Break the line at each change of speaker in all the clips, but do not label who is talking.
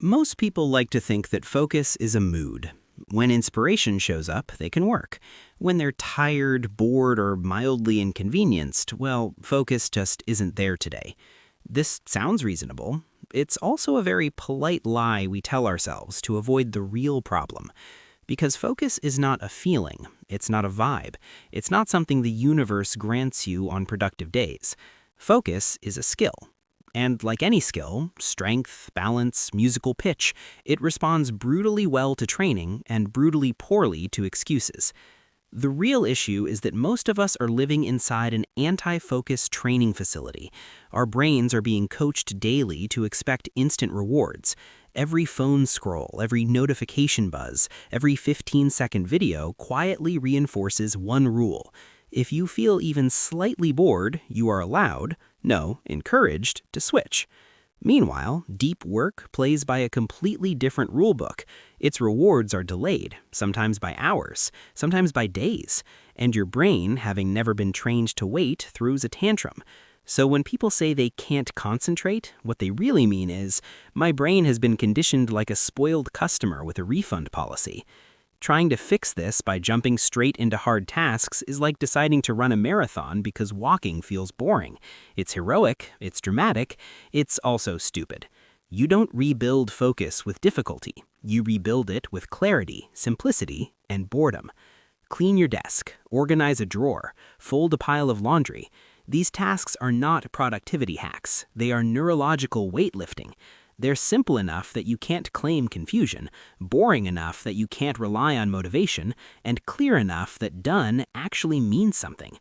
Most people like to think that focus is a mood. When inspiration shows up, they can work. When they're tired, bored, or mildly inconvenienced, well, focus just isn't there today. This sounds reasonable. It's also a very polite lie we tell ourselves to avoid the real problem. Because focus is not a feeling, it's not a vibe, it's not something the universe grants you on productive days. Focus is a skill. And like any skill, strength, balance, musical pitch, it responds brutally well to training and brutally poorly to excuses. The real issue is that most of us are living inside an anti-focus training facility. Our brains are being coached daily to expect instant rewards. Every phone scroll, every notification buzz, every 15-second video quietly reinforces one rule. If you feel even slightly bored, you are allowed, no, encouraged, to switch. Meanwhile, deep work plays by a completely different rulebook. Its rewards are delayed, sometimes by hours, sometimes by days, and your brain, having never been trained to wait, throws a tantrum. So when people say they can't concentrate, what they really mean is, my brain has been conditioned like a spoiled customer with a refund policy. Trying to fix this by jumping straight into hard tasks is like deciding to run a marathon because walking feels boring. It's heroic, it's dramatic, it's also stupid. You don't rebuild focus with difficulty. You rebuild it with clarity, simplicity, and boredom. Clean your desk, organize a drawer, fold a pile of laundry. These tasks are not productivity hacks. They are neurological weightlifting. They're simple enough that you can't claim confusion, boring enough that you can't rely on motivation, and clear enough that done actually means something.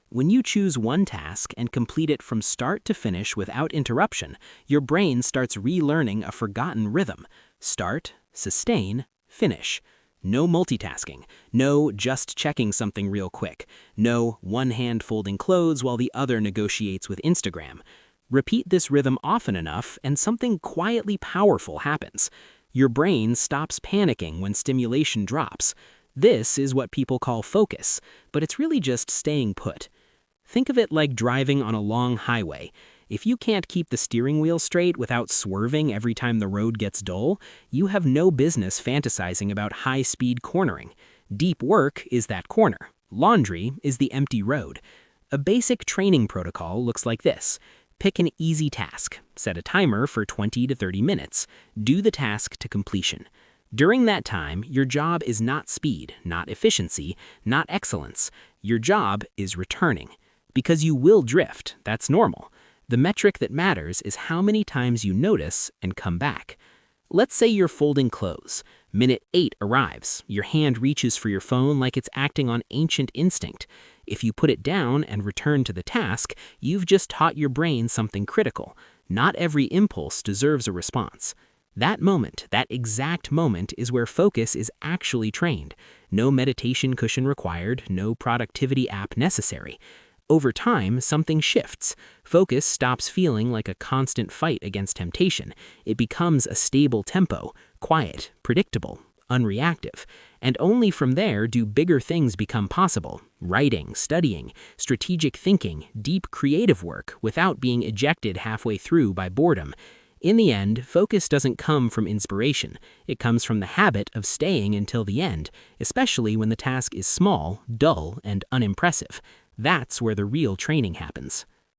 When you choose one task and complete it from start to finish without interruption, your brain starts relearning a forgotten rhythm. Start, sustain, finish. No multitasking. No just checking something real quick. No one hand folding clothes while the other negotiates with Instagram. Repeat this rhythm often enough, and something quietly powerful happens. Your brain stops panicking when stimulation drops. This is what people call focus, but it's really just staying put. Think of it like driving on a long highway. If you can't keep the steering wheel straight without swerving every time the road gets dull, you have no business fantasizing about high-speed cornering. Deep work is that corner. Laundry is the empty road. A basic training protocol looks like this. Pick an easy task. Set a timer for 20 to 30 minutes. Do the task to completion. During that time, your job is not speed, not efficiency, not excellence. Your job is returning. Because you will drift, that's normal. The metric that matters is how many times you notice and come back. Let's say you're folding clothes. Minute 8 arrives. Your hand reaches for your phone like it's acting on ancient instinct. If you put it down and return to the task, you've just taught your brain something critical. Not every impulse deserves a response. That moment, that exact moment, is where focus is actually trained. No meditation cushion required, no productivity app necessary. Over time, something shifts. Focus stops feeling like a constant fight against temptation. It becomes a stable tempo, quiet, predictable, unreactive. And only from there do bigger things become possible. Writing, studying, strategic thinking, deep creative work without being ejected halfway through by boredom. In the end, focus doesn't come from inspiration. It comes from the habit of staying until the end, especially when the task is small, dull, and unimpressive. That's where the real training happens.